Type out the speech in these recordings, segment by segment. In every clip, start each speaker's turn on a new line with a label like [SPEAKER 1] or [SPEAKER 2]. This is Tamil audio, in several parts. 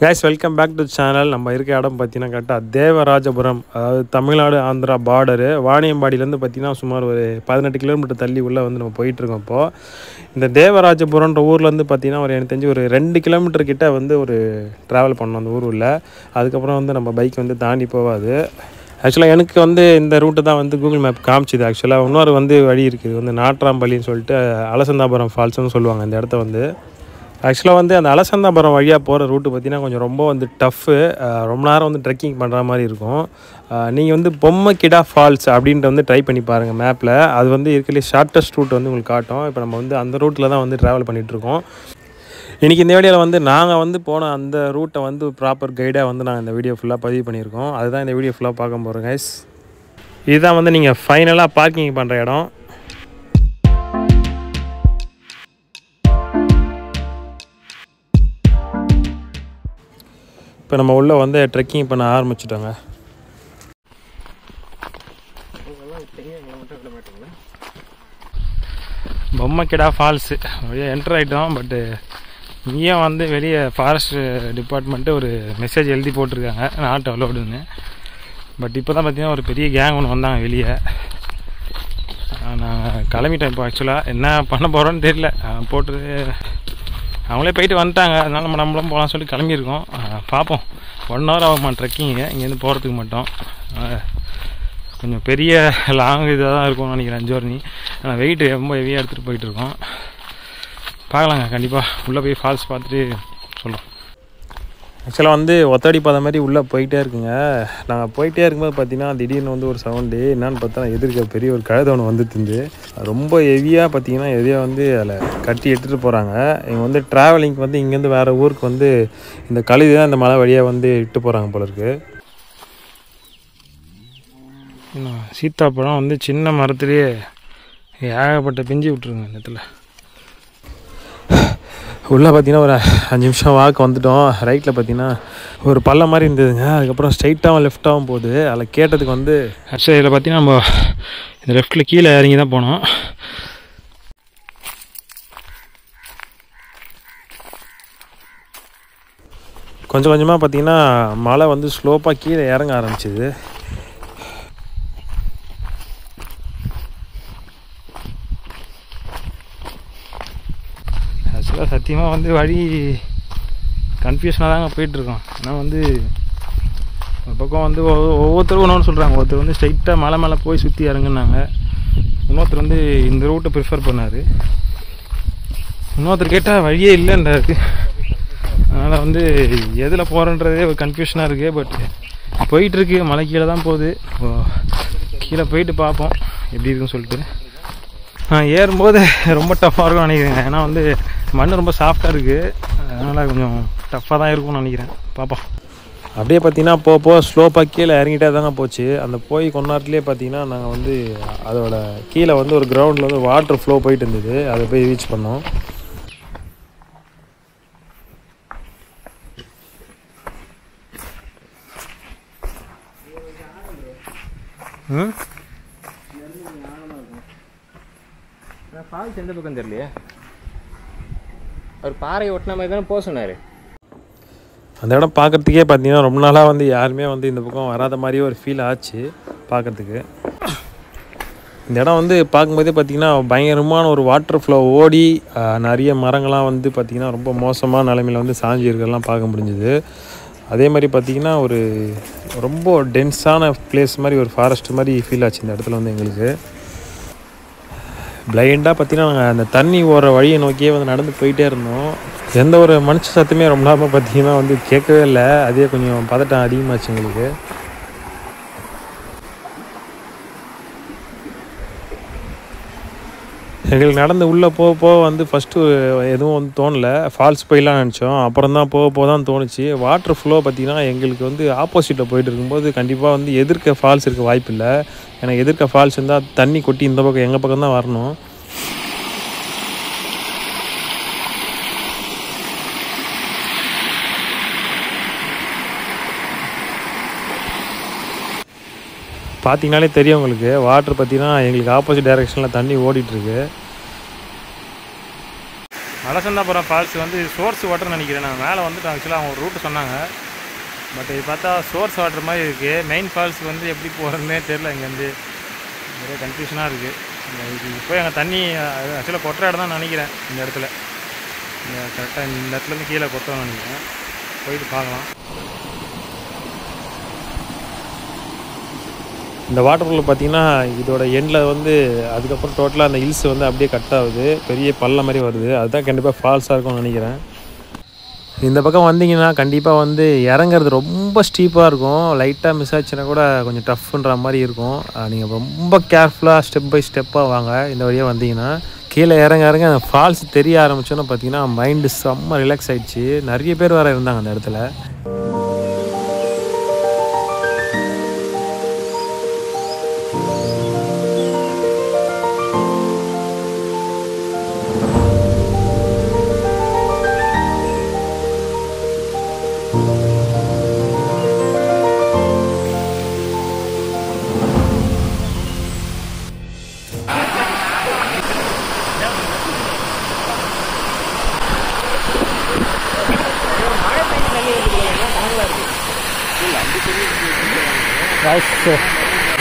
[SPEAKER 1] Guys welcome back to channel. நம்ம இருக்க இடம் பார்த்தீங்கன்னா கரெக்டாக தேவராஜபுரம், அதாவது தமிழ்நாடு ஆந்திரா பார்டரு. வாணியம்பாடியிலேருந்து பார்த்தீங்கன்னா சுமார் ஒரு 18 கிலோமீட்டர் தள்ளி உள்ளே வந்து நம்ம போயிட்டுருக்கோம். இப்போது இந்த தேவராஜபுரம்ன்ற ஊர்லேருந்து பார்த்தீங்கன்னா ஒரு எனக்கு தெரிஞ்சு ஒரு 2 கிலோமீட்டர் கிட்ட வந்து ஒரு ட்ராவல் பண்ணோம் அந்த ஊர் உள்ள. அதுக்கப்புறம் வந்து நம்ம பைக் வந்து தாண்டி போகாது. ஆக்சுவலாக எனக்கு வந்து இந்த ரூட்டு தான் வந்து கூகுள் மேப் காமிச்சிது. ஆக்சுவலாக இன்னொரு வந்து வழி இருக்குது, வந்து நாட்ராம்பள்ளின்னு சொல்லிட்டு அலசந்தாபுரம் ஃபால்ஸ்னு சொல்லுவாங்க இந்த இடத்த வந்து. ஆக்சுவலாக வந்து அந்த அலசந்தாபுரம் வழியாக போகிற ரூட்டு பார்த்திங்கன்னா கொஞ்சம் ரொம்ப வந்து டஃப்பு. ரொம்ப நேரம் வந்து ட்ரெக்கிங் பண்ணுற மாதிரி இருக்கும். நீங்கள் வந்து பொம்மைக்கிடா ஃபால்ஸ் அப்படின்ட்டு வந்து ட்ரை பண்ணி பாருங்கள் மேப்பில். அது வந்து இருக்கிறதுலே ஷார்ட்டஸ்ட் ரூட் வந்து உங்களுக்கு காட்டும். இப்போ நம்ம வந்து அந்த ரூட்டில் தான் வந்து ட்ராவல் பண்ணிகிட்ருக்கோம். இன்றைக்கி இந்த வீடியோவில் வந்து நாங்கள் வந்து போன அந்த ரூட்டை வந்து ப்ராப்பர் கைடாக வந்து நாங்கள் இந்த வீடியோ ஃபுல்லாக பதிவு பண்ணியிருக்கோம். அதுதான் இந்த வீடியோ ஃபுல்லாக பார்க்க போகிறோம் கைஸ். இதுதான் வந்து நீங்கள் ஃபைனலாக பார்க்கிங் பண்ணுற இடம். இப்போ நம்ம உள்ளே வந்து ட்ரெக்கிங் பண்ண ஆரம்பிச்சிட்டோங்க. பொம்மைக்கிடா ஃபால்ஸு வழியாக என்ட்ரு ஆகிட்டோம். பட்டு இங்கேயும் வந்து வெளியே ஃபாரஸ்ட் டிபார்ட்மெண்ட்டு ஒரு மெசேஜ் எழுதி போட்டிருக்காங்க, நாட் அலோடுன்னு. பட் இப்போ தான் பார்த்திங்கன்னா ஒரு பெரிய கேங் ஒன்று வந்தாங்க வெளியே. நாங்கள் கிளம்பிட்டோம். இப்போ ஆக்சுவலாக என்ன பண்ண போகிறோன்னு தெரியல. போட்டு அவங்களே போயிட்டு வந்துட்டாங்க. அதனால் நம்மளும் போகலாம் சொல்லி கிளம்பியிருக்கோம். பார்ப்போம். 1 hour ஆகுமா ட்ரெக்கிங்கு இங்கேருந்து போகிறதுக்கு மட்டும். கொஞ்சம் பெரிய லாங் இதாக தான் இருக்கும்னு நினைக்கிறேன் ஜோர்னி. ஆனால் வெயிட் ரொம்ப ஹெவியாக எடுத்துகிட்டு போயிட்டுருக்கோம். பார்க்கலாங்க, கண்டிப்பாக உள்ளே போய் ஃபால்ஸ் பார்த்துட்டு சொல்லுவோம். ஆக்சுவலாக வந்து ஒத்தடி பாதை மாதிரி உள்ளே போயிட்டே இருக்குங்க. நாங்கள் போயிட்டே இருக்கும்போது பார்த்தீங்கன்னா திடீர்னு வந்து ஒரு சவுண்டு என்னன்னு பார்த்தா எதிர்க்க பெரிய ஒரு கழுதை ஒன்று வந்துருந்து. ரொம்ப ஹெவியாக பார்த்தீங்கன்னா ஹெவியாக வந்து அதில் கட்டி எடுத்துகிட்டு போகிறாங்க. இவங்க வந்து ட்ராவலிங்க்கு வந்து இங்கேருந்து வேறு ஊருக்கு வந்து இந்த கழுதை தான் இந்த மலை வழியாக வந்து இட்டு போகிறாங்க போல இருக்குது. சீத்தாப்பழம் வந்து சின்ன மரத்துலேயே ஏகப்பட்ட பிஞ்சு விட்ருங்க இந்த இடத்துல. உள்ளே பார்த்தீங்கன்னா ஒரு 5 நிமிஷம் வாக்கு வந்துவிட்டோம். ரைட்டில் பார்த்தீங்கன்னா ஒரு பள்ளம் மாதிரி இருந்ததுங்க. அதுக்கப்புறம் ஸ்ட்ரைட்டாகவும் லெஃப்டாகவும் போகுது. அதில் கேட்டதுக்கு வந்து ஆக்சுவலாக இதில் பார்த்தீங்கன்னா நம்ம இந்த லெஃப்ட்டில் கீழே இறங்கி தான் போனோம். கொஞ்சம் கொஞ்சமாக பார்த்தீங்கன்னா மழை வந்து ஸ்லோப்பாக கீழே இறங்க ஆரம்பிச்சிது. ஆக்சுவலாக சத்தியமாக வந்து வழி கன்ஃபியூஷனாக தாங்க போயிட்டுருக்கோம். ஏன்னா வந்து ஒரு பக்கம் வந்து ஒவ்வொருத்தரும் ஒன்று சொல்கிறாங்க. ஒருத்தர் வந்து ஸ்ட்ரைட்டாக மலை மேலே போய் சுற்றி இறங்குனாங்க. இன்னொருத்தர் வந்து இந்த ரூட்டை ப்ரிஃபர் பண்ணார். இன்னொருத்தர் கேட்டால் வழியே இல்லைன்றாரு. அதனால் வந்து எதில் போகிறன்றதே ஒரு கன்ஃபியூஷனாக இருக்குது. பட் போயிட்டுருக்கு, மலை கீழே தான் போகுது. கீழே போயிட்டு பார்ப்போம் எப்படி இருக்குன்னு சொல்லிட்டு. ஏறும்போது ரொம்ப டஃப்பாக இருக்கும்னு நினைக்கிறேங்க. ஏன்னா வந்து மண் ரொம்ப சாஃப்டாக இருக்குது. அதனால் கொஞ்சம் டஃப்பாக தான் இருக்கும்னு நினைக்கிறேன். பார்ப்போம். அப்படியே பார்த்தீங்கன்னா போக ஸ்லோப்பாக கீழே இறங்கிட்டே தாங்க போச்சு. அந்த போய் கொஞ்ச நேரத்துலேயே பார்த்தீங்கன்னா நாங்கள் வந்து அதோட கீழே வந்து ஒரு கிரவுண்டில் வந்து வாட்டர் ஃப்ளோ போயிட்டு இருந்தது. அதை போய் ரீச் பண்ணோம்.
[SPEAKER 2] ஃபால்ஸ் எந்த பக்கம் தெரியலையே. அவர் பாறை ஒட்டின மாதிரி தானே போக சொன்னார்.
[SPEAKER 1] அந்த இடம் பார்க்குறதுக்கே பார்த்தீங்கன்னா ரொம்ப நாளாக வந்து யாருமே வந்து இந்த பக்கம் வராத மாதிரியே ஒரு ஃபீல் ஆச்சு பார்க்குறதுக்கு. இந்த இடம் வந்து பார்க்கும்போதே பார்த்திங்கன்னா பயங்கரமான ஒரு வாட்டர் ஃப்ளோ ஓடி நிறைய மரங்கள்லாம் வந்து பார்த்திங்கன்னா ரொம்ப மோசமான நிலைமையில் வந்து சாஞ்சி இருக்கிறதெல்லாம் பார்க்க முடிஞ்சுது. அதே மாதிரி பார்த்திங்கன்னா ஒரு ரொம்ப டென்ஸான பிளேஸ் மாதிரி ஒரு ஃபாரஸ்ட் மாதிரி ஃபீல் ஆச்சு இந்த இடத்துல வந்து எங்களுக்கு. பிளைண்டாக பார்த்திங்கன்னா நாங்கள் அந்த தண்ணி ஓடுற வழியை நோக்கியே வந்து நடந்து போயிட்டே இருந்தோம். எந்த ஒரு மனுஷ சத்தமே ரொம்ப நேரமாக பார்த்திங்கன்னா வந்து கேட்கவே இல்லை. அதே கொஞ்சம் பதட்டம் அதிகமாச்சு எங்களுக்கு. எங்களுக்கு நடந்து உள்ளே போக வந்து ஃபஸ்ட்டு எதுவும் வந்து தோணலை. ஃபால்ஸ் போயிடலாம் நினச்சோம். அப்புறம் தான் போக தான் தோணுச்சு. வாட்டர் ஃப்ளோ பார்த்திங்கன்னா எங்களுக்கு வந்து ஆப்போசிட்டில் போயிட்டு இருக்கும்போது கண்டிப்பாக வந்து எதிர்க்க ஃபால்ஸ் இருக்க வாய்ப்பு இல்லை. ஏன்னா எதிர்க்க ஃபால்ஸ் இருந்தால் தண்ணி கொட்டி இந்த பக்கம் எங்கள் பக்கம் தான் வரணும். பார்த்தீங்கனாலே தெரியும் உங்களுக்கு. வாட்டர் பார்த்தீங்கன்னா எங்களுக்கு ஆப்போசிட் டைரெக்ஷனில் தண்ணி ஓடிட்டுருக்கு. அலசந்தாபுரம் ஃபால்ஸ் வந்து சோர்ஸ் வாட்டர்னு நினைக்கிறேன். நான் மேலே வந்துட்டு ஆக்சுவலாக அவங்க ஒரு ரூட்டு சொன்னாங்க. பட் இது பார்த்தா சோர்ஸ் வாட்டர் மாதிரி இருக்குது. மெயின் ஃபால்ஸுக்கு வந்து எப்படி போகிறதுனே தெரில. இங்கேருந்து நிறைய கன்ஃபியூஷனாக இருக்குது. இது போய் அங்கே தண்ணி ஆக்சுவலாக கொட்டுற இடம் தான் நினைக்கிறேன். இந்த இடத்துல கரெக்டாக இந்த இடத்துலேருந்து கீழே கொட்டணும்னு நினைக்கிறேன். போயிட்டு பார்க்கலாம். இந்த வாட்டர்ஃபால் பார்த்திங்கன்னா இதோட எண்டில் வந்து அதுக்கப்புறம் டோட்டலாக அந்த ஹில்ஸ் வந்து அப்படியே கட் ஆகுது. பெரிய பள்ளம் மாதிரி வருது. அதுதான் கண்டிப்பாக ஃபால்ஸாக இருக்கும்னு நினைக்கிறேன். இந்த பக்கம் வந்தீங்கன்னா கண்டிப்பாக வந்து இறங்குறது ரொம்ப ஸ்டீப்பாக இருக்கும். லைட்டாக மிஸ் ஆச்சுன்னா கூட கொஞ்சம் டஃப்ன்ற மாதிரி இருக்கும். நீங்கள் ரொம்ப கேர்ஃபுல்லாக ஸ்டெப் பை ஸ்டெப்பாக வாங்க. இந்த வழியாக வந்தீங்கன்னா கீழே இறங்க அந்த ஃபால்ஸ் தெரிய ஆரம்பிச்சோன்னு பார்த்தீங்கன்னா மைண்டு செம்ம ரிலாக்ஸ் ஆகிடுச்சு. நிறைய பேர் வேறு இருந்தாங்க அந்த இடத்துல.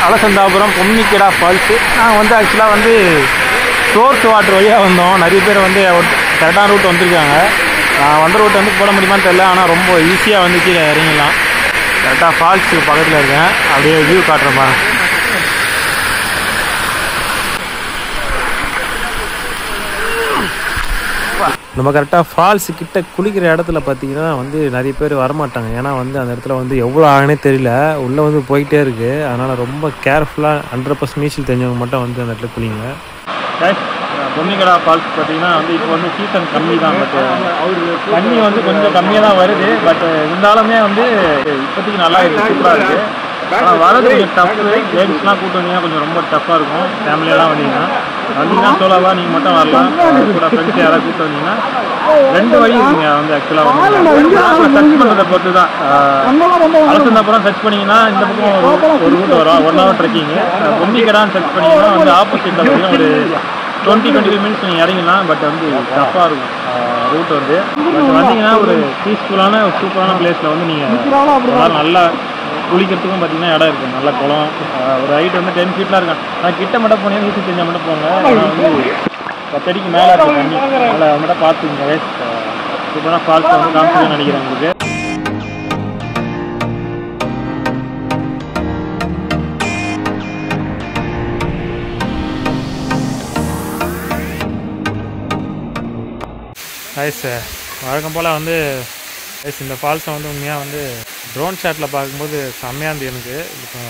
[SPEAKER 1] அலசந்தாபுரம் பொம்மிக்கடா ஃபால்ஸு. நாங்கள் வந்து ஆக்சுவலாக வந்து சோர்ஸ் வாட்டர் வழியாக வந்தோம். நிறைய பேர் வந்து கரெக்டான ரூட் வந்துருக்காங்க. நான் வந்த ரூட் வந்து போட முடியுமான்னு தெரியல. ஆனால் ரொம்ப ஈஸியாக வந்து கீழே இறங்கிடலாம். கரெக்டாக ஃபால்ஸுக்கு பக்கத்தில் இருக்கேன். அப்படியே வியூ காட்டுறேன் பாருங்க. நம்ம கரெக்டாக ஃபால்ஸு கிட்ட குளிக்கிற இடத்துல பார்த்தீங்கன்னா வந்து நிறைய பேர் வரமாட்டாங்க. ஏன்னா வந்து அந்த இடத்துல வந்து எவ்வளோ ஆகுனே தெரியல. உள்ளே வந்து போயிட்டே இருக்குது. அதனால் ரொம்ப கேர்ஃபுல்லாக 100% நீச்சல் தெரிஞ்சவங்க மட்டும் வந்து அந்த இடத்துல குளிங்க. பொம்மிக்கடா ஃபால்ஸ் பார்த்தீங்கன்னா வந்து இப்போ வந்து சீசன் கம்மி தான். பட் தண்ணி வந்து கொஞ்சம் கம்மியாக தான் வருது. பட் இருந்தாலுமே வந்து இப்போதைக்கு நல்லா இருக்குது, சூப்பராக இருக்குது. ஆனால் வரது கொஞ்சம் டஃப்பு. லேடிஸ்லாம் கூப்பிட்டு வந்தீங்கன்னா கொஞ்சம் ரொம்ப டஃப்பாக இருக்கும். ஃபேமிலியெல்லாம் வந்தீங்கன்னா சோலாவாக நீங்கள் மட்டும் வரலாம். கூட ஃப்ரெண்ட்ஸ் யாராவது கூப்பிட்டு வந்தீங்கன்னா 2 வழி இருக்குங்க. வந்து ஆக்சுவலாக வந்து சர்ச் பண்ணுறதை பொறுத்து தான். அலசந்தாபுரம் சர்ச் பண்ணிங்கன்னா இந்த பக்கம் ஒரு ரூட் வரும், 1 hour ட்ரெக்கிங்கு. பொம்மிக்கடான்னு சர்ச் பண்ணிங்கன்னா வந்து ஆப்போசிட்டில் பார்த்தீங்கன்னா ஒரு 20-25 மினிட்ஸ் நீங்கள் இறங்கிடலாம். பட் வந்து டஃப்பாக இருக்கும் ரூட் வந்து. பட் வந்தீங்கன்னா ஒரு பீஸ்ஃபுல்லான சூப்பரான பிளேஸில் வந்து நீங்கள் நல்லா குளிக்கிறதுக்கும் பார்த்தீங்கன்னா இடம் இருக்குது. நல்ல குளம். ஒரு ஹைட் வந்து 10 feetலாம் இருக்கும். நான் கிட்ட மட்டும் போனேன், நீச்சல் தெரிஞ்சால் மட்டும் போங்க. வந்து 10 அடிக்கு மேலே இருக்குது தண்ணி. அதனால் மட்டும் பார்த்துக்குங்க. சூப்பரான ஃபால்ஸ் வந்து காமிச்சுன்னு நினைக்கிறேன் உங்களுக்கு. வழக்கம் போல் வந்து இந்த ஃபால்ஸை வந்து உண்மையாக வந்து ட்ரோன் ஷாட்டில் பார்க்கும்போது செம்மையாக இருந்து எனக்கு. இப்போ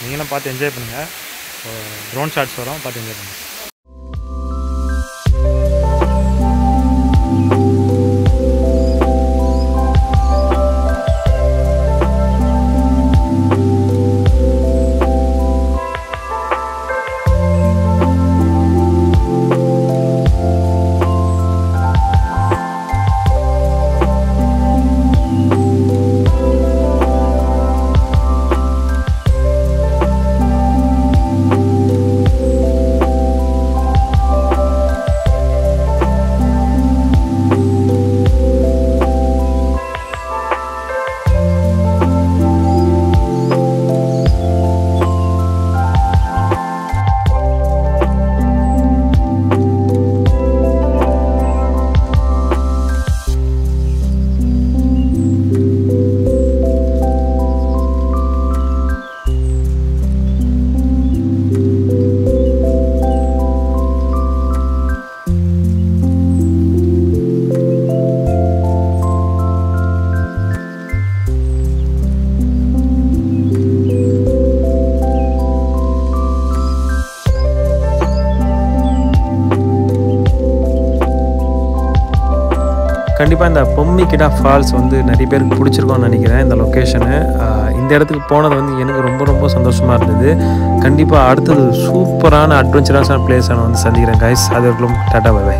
[SPEAKER 1] நீங்களும் பார்த்து என்ஜாய் பண்ணுங்கள். ட்ரோன் ஷாட்ஸ் வரும், பார்த்து என்ஜாய் பண்ணுங்கள். கண்டிப்பாக இந்த பொம்மிக்கடா ஃபால்ஸ் வந்து நிறைய பேருக்கு பிடிச்சிருக்கோன்னு நினைக்கிறேன். இந்த லொக்கேஷனு இந்த இடத்துக்கு போனது வந்து எனக்கு ரொம்ப ரொம்ப சந்தோஷமாக இருந்தது. கண்டிப்பாக அடுத்தது சூப்பரான அட்வென்ச்சரஸான பிளேஸை நான் வந்து சந்திக்கிறேன் கைஸ். அது வரைக்கும் டாடா பை பை.